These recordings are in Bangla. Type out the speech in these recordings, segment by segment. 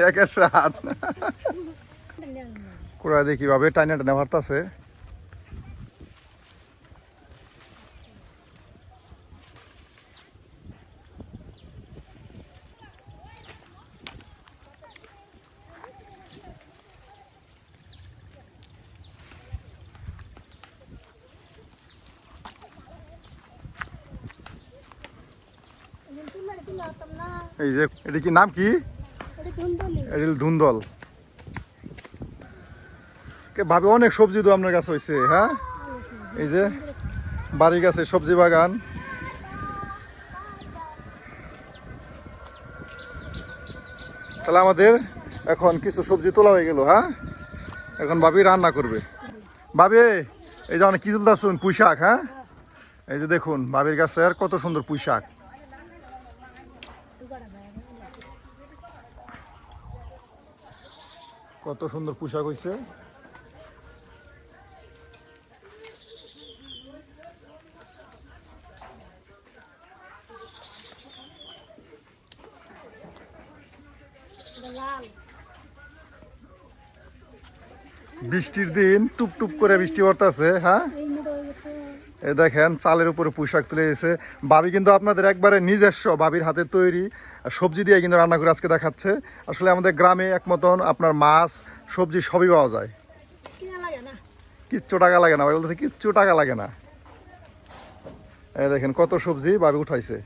একের সাত কোরা দেখি ভাবে টাইনা টানা ভরতাছে। এই যে এটা কি নাম কি? ধুন্দল। ভাবে অনেক সবজি তো আপনার কাছে হয়েছে। হ্যাঁ, এই যে বাড়ির কাছে সবজি বাগান। তাহলে আমাদের এখন কিছু সবজি তোলা হয়ে গেল। হ্যাঁ, এখন ভাবি রান্না করবে। ভাবি এই যে অনেক কি তুলতেছুন? পুঁই শাক। হ্যাঁ, এই যে দেখুন ভাবির কাছে আর কত সুন্দর পুঁই শাক। কত সুন্দর পোশাক হয়েছে। বৃষ্টির দিন টুপ টুপ করে বৃষ্টি পড়তেছে। হ্যাঁ, এই দেখেন চালের উপরে পোশাক তুলে এসে ভাবি কিন্তু আপনাদের একবারে নিজস্ব ভাবির হাতে তৈরি সবজি দিয়ে কিন্তু রান্না করে আজকে দেখাচ্ছে। আসলে আমাদের গ্রামে এক মতন আপনার মাছ সবজি সবই পাওয়া যায়, কিচ্ছু টাকা লাগে না। ভাই বলতেছে কিচ্ছু টাকা লাগে না। এই দেখেন কত সবজি ভাবি উঠাইছে।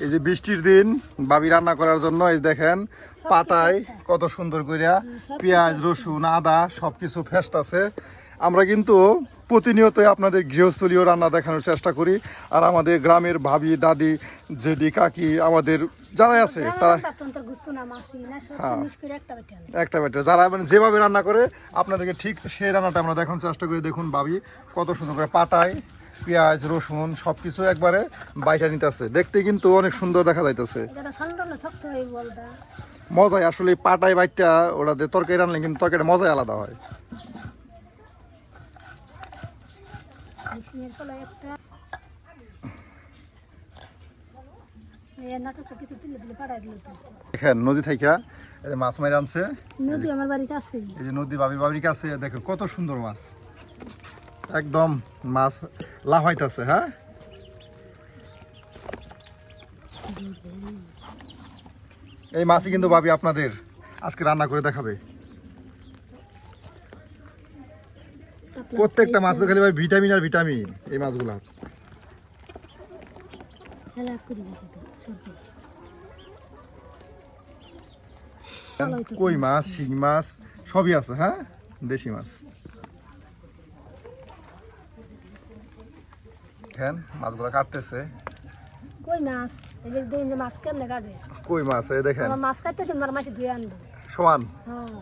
এই যে বৃষ্টির দিন ভাবি রান্না করার জন্য এই দেখেন পাটায় কত সুন্দর করিয়া পেঁয়াজ রসুন আদা সবকিছু ফেস্ট আছে। আমরা কিন্তু প্রতিনিয়ত আপনাদের গৃহস্থলীয় রান্না দেখানোর চেষ্টা করি। আর আমাদের গ্রামের ভাবি দাদি জেদি কাকি আমাদের যারা আছে তারা একটা বেটা যারা মানে যেভাবে রান্না করে আপনাদেরকে ঠিক সেই রান্নাটা আমরা দেখানোর চেষ্টা করি। দেখুন ভাবি কত সুন্দর করে পাটায় পেঁয়াজ রসুন সবকিছু একবারে বাইটা নিতেছে। দেখতে কিন্তু অনেক সুন্দর দেখা যাইতেছে। মজাই আসলে পাটায় বাইটা ওরা তরকারি রান্না কিন্তু তরকারিটা মজাই আলাদা হয়। দেখেন নদী থেকে মাছ মারি আনছে। নদী আমার বাড়ির কাছে, এই যে নদী ভাবির বাড়ির কাছে। দেখেন কত সুন্দর মাছ, একদম মাছ লাফাইতেছে। হ্যাঁ, এই মাছই কিন্তু ভাবি আপনাদের আজকে রান্না করে দেখাবে। প্রত্যেকটা মাছ তো খালি ভাই ভিটামিন আর ভিটামিন। এই মাছগুলা কই মাছ শিং মাছ সবই আছে। হ্যাঁ, দেশি মাছ। মাছগুলো কাটতেছে। কই মাছ এই যে মাছ কেমনে কাটে? কই মাছ এই দেখেন মাছ কাটতে তোমার মাছ ধুয়ে আনবো সমান। হ্যাঁ,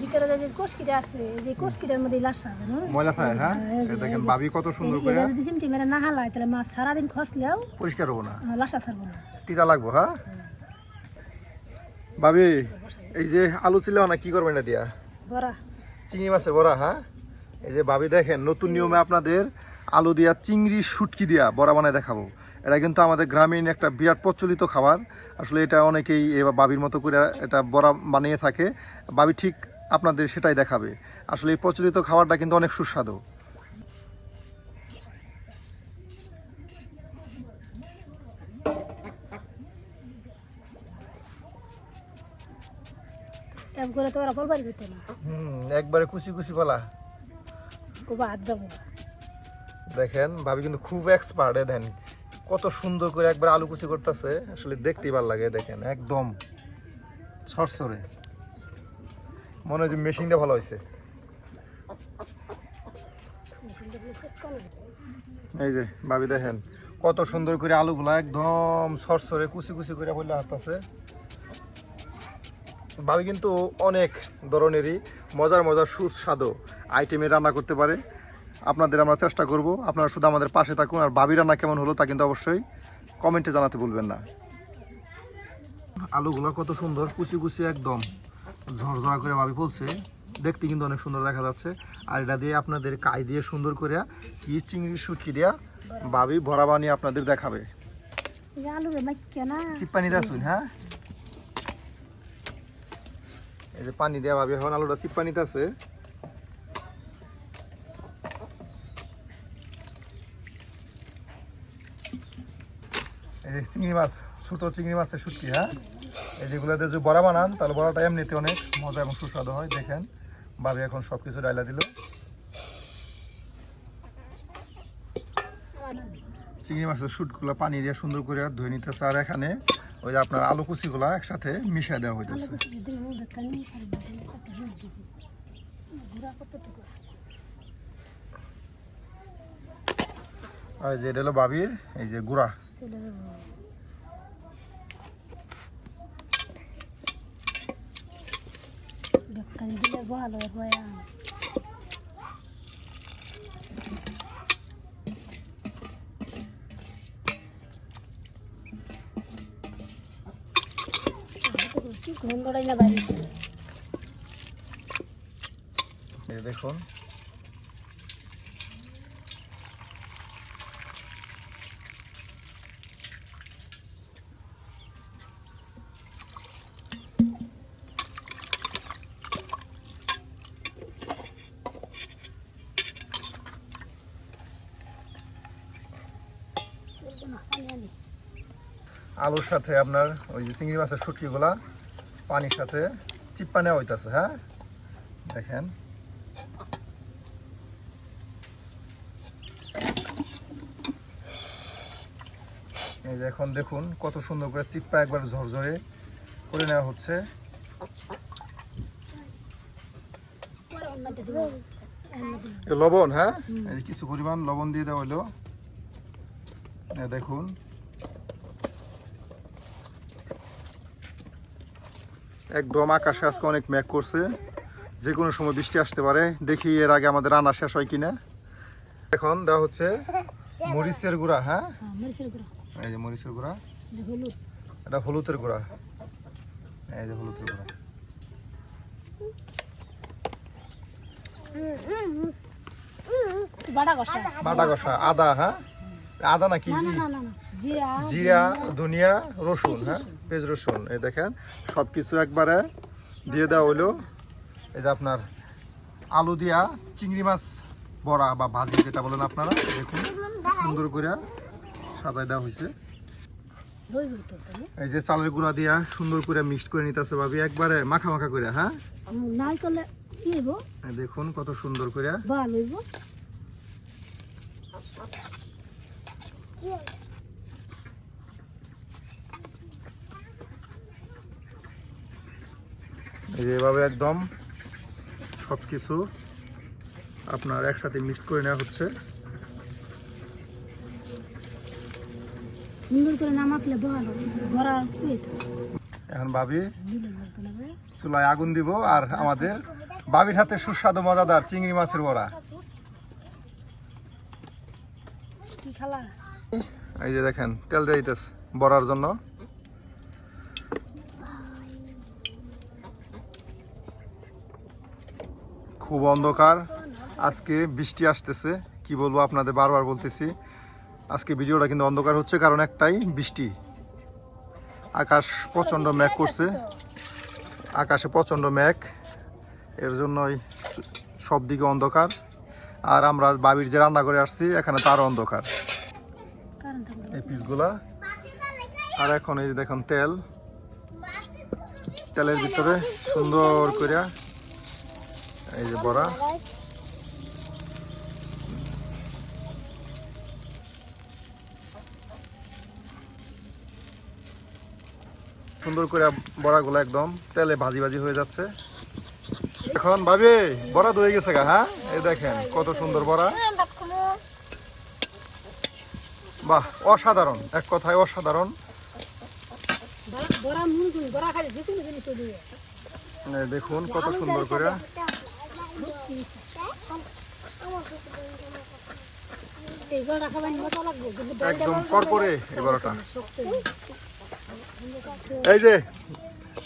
ভিতরে যে কোষকিটা আছে এই যে কোষকিটার মধ্যে লাশা আছে না ময়লা থাকে। হ্যাঁ, এই দেখেন ভাবি কত সুন্দর করে যদি চিমটি মেরে না হালায় তাহলে মাছ সারাদিন খসলেও পরিষ্কার হবো না, লাশা ছাড়বো না, তিতা লাগবো। হ্যাঁ ভাবি এই যে আলু ছিল না কি করবেন না দিয়া? বড়া চিংড়ি মাছের বড়া। হ্যাঁ, এই যে ভাবি দেখেন নতুন নিয়মে আপনাদের আলু দিয়া চিংড়ি শুটকি দিয়া বড়া বানায় দেখাবো। এটা কিন্তু আমাদের গ্রামীণ একটা বিরাট প্রচলিত খাবার। আসলে এটা অনেকেই ভাবির মতো করে এটা বড়া বানিয়ে থাকে। ভাবি ঠিক আপনাদের সেটাই দেখাবে। আসলে এই প্রচলিত খাবারটা কিন্তু অনেক সুস্বাদু। একবারে কুচি কুচি বলা দেখেন ভাবি কিন্তু খুব এক্সপার্ট। দেন কত সুন্দর করে একবার আলু কুচি করতেছে, আসলে দেখতেই ভালো লাগে। দেখেন একদম সরসরে, মনে হয় যে মেশিনটা ভালো হয়েছে। এই যে ভাবি দেখেন কত সুন্দর করে আলুগুলা একদম সরসরে কুচি কুচি করে বললে আসতেছে। ভাবি কিন্তু অনেক ধরনেরই মজার মজার সুস্বাদু আইটেমে রান্না করতে পারে। আপনাদের আমরা চেষ্টা করব, আপনারা শুধু আমাদের পাশে থাকুন। আর ভাবি রান্না কেমন হলো তা কিন্তু অবশ্যই কমেন্টে জানাতে ভুলবেন না। আলুগুলো কত সুন্দর কুচি কুচি একদম ঝরঝরা করে ভাবি বলছে, দেখতে কিন্তু অনেক সুন্দর দেখা যাচ্ছে। আর এটা দিয়ে আপনাদের কাই দিয়ে সুন্দর করে কি চিংড়ি শুটকি দিয়া ভাবি ভরা বানিয়ে আপনাদের দেখাবে। আলুরে মাইকা না চিপ্পানি দিয়ে আসুন। হ্যাঁ, এই যে পানি দেওয়া ভাবি এখন আলুটা চিপ্পানিতে আছে। এই যে চিংড়ি মাছ, ছোট চিংড়ি মাছের শুটকি। হ্যাঁ, এই যেগুলোতে যদি বড়া বানান তাহলে বড়াটা এমনিতে অনেক মজা এবং সুস্বাদু হয়। দেখেন ভাবি এখন সব কিছু ডাইলা দিল। চিংড়ি মাছের শুটগুলো পানি দিয়ে সুন্দর করে ধুয়ে নিতেছে। আর এখানে ওই যে আপনার আলু কুচিগুলা একসাথে মিশিয়ে দেওয়া হইতেছে। আর যে এটা হলো বাবির এই যে গুড়া। ভালো গন্ধটাই না বাইরে। এই দেখুন আলুর সাথে আপনার ওই যে চিংড়ি মাছের শুটকিগুলা পানির সাথে চিপ্পা নেওয়া হইতেছে। হ্যাঁ, দেখেন এই যে এখন দেখুন কত সুন্দর করে চিপ্পা একবার ঝরঝরে করে নেওয়া হচ্ছে। লবণ, হ্যাঁ, এই যে কিছু পরিমাণ লবণ দিয়ে দেওয়া হলো। দেখুন একদম আকাশে আজকে অনেক মেঘ করছে, যে কোনো সময় বৃষ্টি আসতে পারে। দেখি এর আগে আমাদের রান্না শেষ হয় কিনা। এখন দেওয়া হচ্ছে মরিচের গুঁড়া। হ্যাঁ, এই যে মরিচের গুঁড়া, এটা হলুদের গুঁড়া। এই যে হলুদের গুঁড়া, বাটা কষা আদা। হ্যাঁ, আদা নাকি জিরা, ধনিয়া, রসুন। হ্যাঁ, পেঁয়াজ রসুন। এই দেখেন সবকিছু একবারে দিয়ে দেওয়া হলো। এই যে আপনার আলু দিয়া চিংড়ি মাছ বড়া বা ভাজি যেটা বলেন আপনারা, দেখুন সুন্দর করে সাজায় দেওয়া হয়েছে। এই যে চালের গুঁড়া দিয়া সুন্দর করে মিক্সড করে নিতেছে ভাবি, একবারে মাখা মাখা করে। হ্যাঁ, দেখুন কত সুন্দর করে। এইভাবে একদম সবকিছু আপনার একসাথে মিক্সড করে নেওয়া হচ্ছে। সুন্দর করে না মাখলে ভালো বড়া। এখন ভাবি চুলায় আগুন দিব আর আমাদের ভাবির হাতে সুস্বাদু মজাদার চিংড়ি মাছের বড়া। এই যে দেখেন তেল দিয়ে দিতেছে বড়ার জন্য। খুব অন্ধকার, আজকে বৃষ্টি আসতেছে। কি বলবো আপনাদের, বারবার বলতেছি আজকে ভিডিওটা কিন্তু অন্ধকার হচ্ছে, কারণ একটাই বৃষ্টি। আকাশ প্রচণ্ড মেঘ করছে, আকাশে প্রচণ্ড মেঘ, এর জন্যই সব দিকে অন্ধকার। আর আমরা বাবির যে রান্না করে আসছি এখানে তারও অন্ধকার, এই পিসগুলা। আর এখন এই যে দেখুন তেলের ভিতরে সুন্দর করে এই যে বড়া। সুন্দর করে বড়াগুলো একদম তেলে ভাজি ভাজি হয়ে যাচ্ছে। এখন ভাবি বড়া ধুয়ে গেছে গা। হ্যাঁ, এই দেখেন কত সুন্দর বড়া। বাহ, অসাধারণ, এক কথায় অসাধারণ। দেখুন কত সুন্দর করে। একদম করকরে এই বড়াটা। এই যে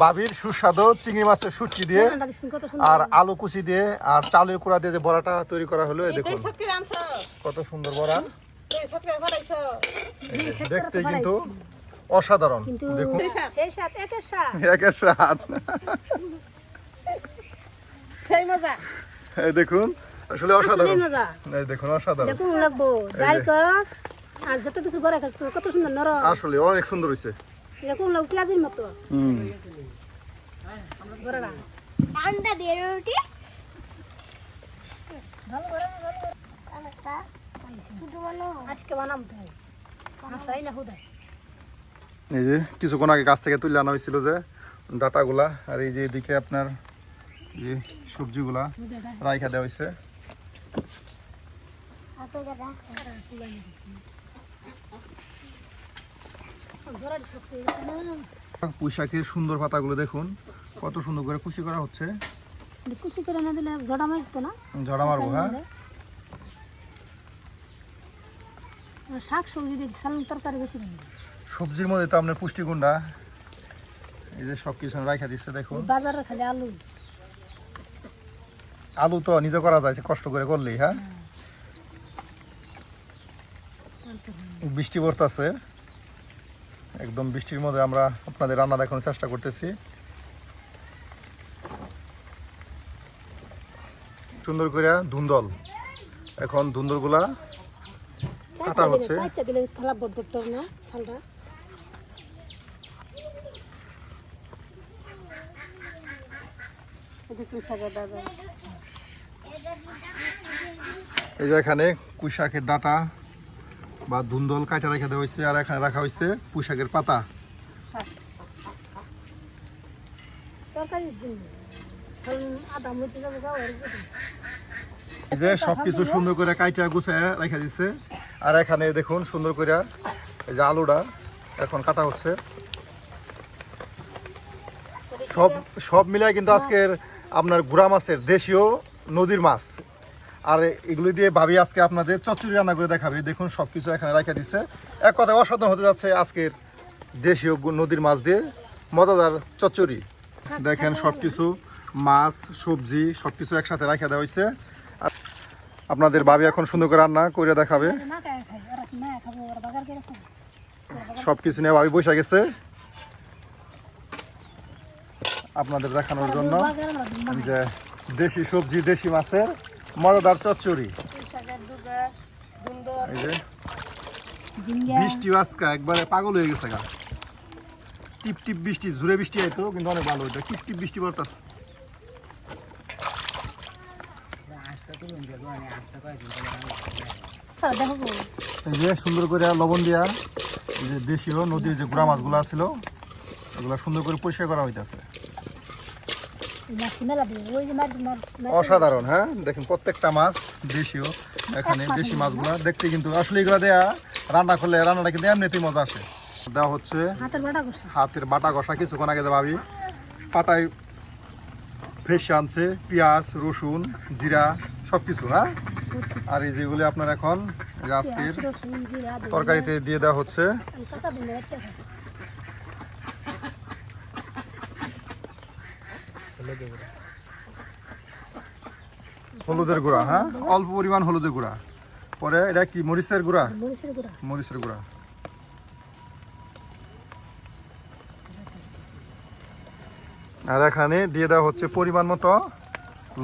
বাবির সুস্বাদু চিংড়ি মাছের শুটকি দিয়ে রান্নাটা দেখছেন কত সুন্দর। আর আলু কুচি দিয়ে আর চালের কুড়া দিয়ে যে বড়াটা তৈরি করা হলো, এই দেখুন কত সুন্দর বড়া। দেখতে কিন্তু অসাধারণ, কিন্তু দেখুন সেই সাথে একের সাথ একের স্বাদ। সেই মজা এই দেখুন আসলে অসাধারণ, সেই মজা এই দেখুন অসাধারণ, দেখুন লাগবো ডাল কস আর যত কিছু বড় খাচ্ছ কত সুন্দর নরম আসলে অনেক সুন্দর হয়েছে। দেখুন লোক পেঁয়াজের মতো বড়রা ঠান্ডা দিয়ে রুটি ভালো বড় একটা শুধু বানাও আজকে বানাম তাই আসাই না হুদাই এই যে কিছুক্ষণ আগে গাছ থেকে তুলে আনা হয়েছিল যে ডাটাগুলা, আর এই যে এদিকে আপনার যে সবজিগুলা রাইখা দেওয়া হয়েছে। আপু দাদা বড় শক্তি না পুঁই শাকের সুন্দর পাতাগুলো দেখুন কত সুন্দর করে কুচি করা হচ্ছে। কুচি করে না দিলে জড়া মারতো না ঝড়া মারবো, হ্যাঁ শাক সবজি দিয়ে সালাম তরকারি বেশি রান্না সবজির মধ্যে তো আপনার পুষ্টিগুণটা এই যে সব কিছু রাইখা দিচ্ছে দেখুন। বাজারে খালি আলু আলু তো নিজে করা যায় কষ্ট করে করলেই, হ্যাঁ বৃষ্টি পড়তেছে, একদম বৃষ্টির মধ্যে আমরা আপনাদের রান্না দেখানোর চেষ্টা করতেছি। সুন্দর করে ধুন্দল, এখন ধুন্দলগুলা কাটা হচ্ছে। চাইচা দিলে থালা বড় বড় না শালটা দেখুন শাকের দাদা এই যে এখানে পুঁই শাকের ডাঁটা বা ধুন্দল কাটা রেখে দেওয়া হয়েছে, আর এখানে রাখা হয়েছে পুঁই শাকের পাতা। তরকারি দিন আদা মরিচ যাবো গাও এই যে সবকিছু সুন্দর করে কাইটা গুছায় রেখে দিচ্ছে, আর এখানে দেখুন সুন্দর করে এই যে আলুটা এখন কাটা হচ্ছে। সব সব মিলাই কিন্তু আজকের আপনার গুড়া মাছের দেশীয় নদীর মাছ, আর এগুলো দিয়ে ভাবি আজকে আপনাদের চচ্চড়ি রান্না করে দেখাবে। দেখুন সব কিছু এখানে রেখে দিচ্ছে, এক কথায় অসাধারণ হতে যাচ্ছে আজকের দেশীয় নদীর মাছ দিয়ে মজাদার চচ্চড়ি। দেখেন সব কিছু মাছ সবজি সব কিছু একসাথে রেখে দেওয়া হয়েছে, আর আপনাদের ভাবি এখন সুন্দর করে রান্না করে দেখাবে। না খাই খাই ওরা না খাবো ওরা বাজার করে খাবো সব কিছু নিয়ে ভাবি বসে গেছে আপনাদের দেখানোর জন্য বাজার আমরা যে দেশি সবজি দেশি মাছের মজাদার চচ্চড়ি। এই যে জিঙ্গা বৃষ্টি আজকা একবারে পাগল হয়ে গেছে গা, টিপ টিপ বৃষ্টি, জোরে বৃষ্টি আইতো কিন্তু অনেক ভালো হইতো, টিপ টিপ বৃষ্টি পড়তাছে। দেখো এই যে সুন্দর করে লবণ দিয়া এই যে দেশীয় নদীর যে গুড়া মাছগুলো ছিল এগুলো সুন্দর করে পরিষ্কার করা হইতাছে। মাছ মেলা দিয়ে ওই যে মাছ অসাধারণ, হ্যাঁ দেখেন প্রত্যেকটা মাছ দেশীয়, এখানে দেশি মাছগুলো দেখতে কিন্তু আসলে এগুলো দেয়া রান্না করলে রান্নাটা কিন্তু এমনিতেই মজা আসে। দেওয়া হচ্ছে হাতের বাটা করছে হাতের বাটা ঘষা, কিছুক্ষণ আগে ভাবি পাটায় ফ্রেশ আনছে পেঁয়াজ রসুন জিরা সব কিছু, হ্যাঁ আর এই যেগুলি আপনার এখন এই যে আজকের তরকারিতে দিয়ে দেওয়া হচ্ছে। কাঁচা দিলে একটা হলুদের গুঁড়া, হ্যাঁ অল্প পরিমাণ হলুদের গুঁড়া, পরে এটা কি মরিচের গুঁড়া, মরিচের গুঁড়া মরিচের গুঁড়া, আর এখানে দিয়ে দেওয়া হচ্ছে পরিমাণ মতো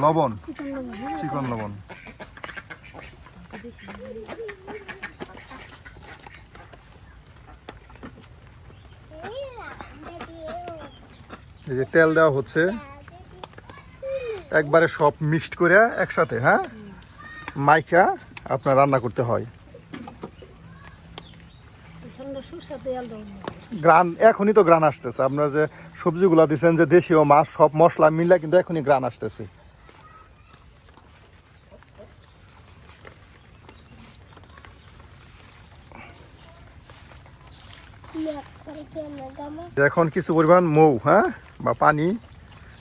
লবণ, চিকেন লবণ চিকন লবণ। এই যে তেল দেওয়া হচ্ছে একবারে সব মিক্সড করে একসাথে, হ্যাঁ মাইখা আপনার রান্না করতে হয়। সুন্দর সুস্বাদু আলু গ্রান এখনই তো গ্রান আসতেছে, আপনার যে সবজিগুলো দিচ্ছেন যে দেশীয় মাছ সব মশলা মিললে কিন্তু এখনই গ্রান আসতেছে। এখন কিছু পরিমাণ মৌ, হ্যাঁ বা পানি,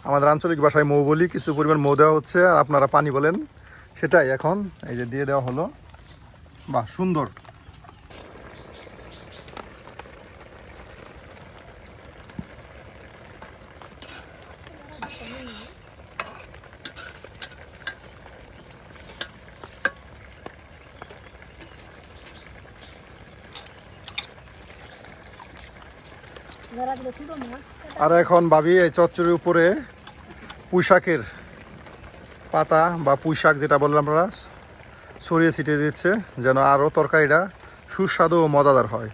আমাদের আঞ্চলিক ভাষায় মৌ বলি, কিছু পরিমাণ মৌ দেওয়া হচ্ছে আর আপনারা পানি বলেন, সেটাই এখন এই যে দিয়ে দেওয়া হলো। বাহ সুন্দর, ধরা দিলে ছোট মাছ আর এখন ভাবি এই চচ্চড়ির উপরে পুঁইশাকের পাতা বা পুঁইশাক যেটা বললাম আমরা ছড়িয়ে ছিটিয়ে দিচ্ছে যেন আরও তরকারিটা সুস্বাদু ও মজাদার হয়।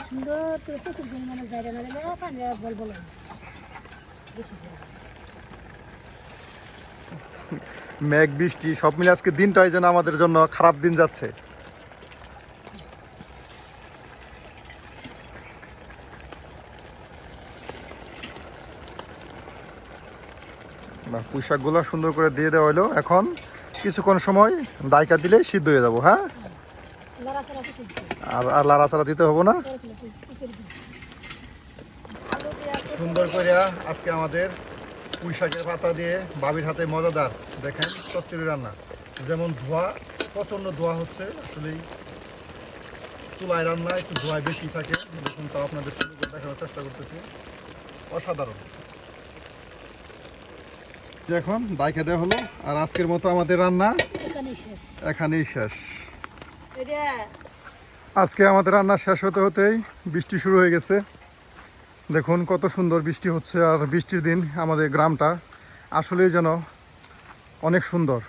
সুন্দর করে প্রচুর পরিমাণে জায়গা না দিলে পানি আর বল বল বেশি করে। মেঘ বৃষ্টি সব মিলে আজকে দিনটাই যেন আমাদের জন্য খারাপ দিন যাচ্ছে। পুঁইশাকগুলো সুন্দর করে দিয়ে দেওয়া হলো। এখন কিছুক্ষণ সময় ডাইকা দিলে সিদ্ধ হয়ে যাবো। হ্যাঁ, লড়াচড়া কিছু আর লাড়াচাড়া দিতে হবো না। আলু দিয়ে সুন্দর করে আজকে আমাদের পুঁইশাকের পাতা দিয়ে বাবির হাতে মজাদার দেখেন চচ্চড়ি রান্না। যেমন ধোয়া, প্রচণ্ড ধোয়া হচ্ছে, আসলেই চুলায় রান্না একটু ধোঁয়ায় বেশি থাকে। দেখুন তাও আপনাদের সুন্দর করে দেখানোর চেষ্টা করতেছি, অসাধারণ। এখন ডাইকা দেওয়া হলো আর আজকের মতো আমাদের রান্না এখানেই শেষ। এখানেই শেষ। এটা আজকে আমাদের রান্না শেষ হতে হতেই বৃষ্টি শুরু হয়ে গেছে। দেখুন কত সুন্দর বৃষ্টি হচ্ছে, আর বৃষ্টির দিন আমাদের গ্রামটা আসলেই যেন অনেক সুন্দর।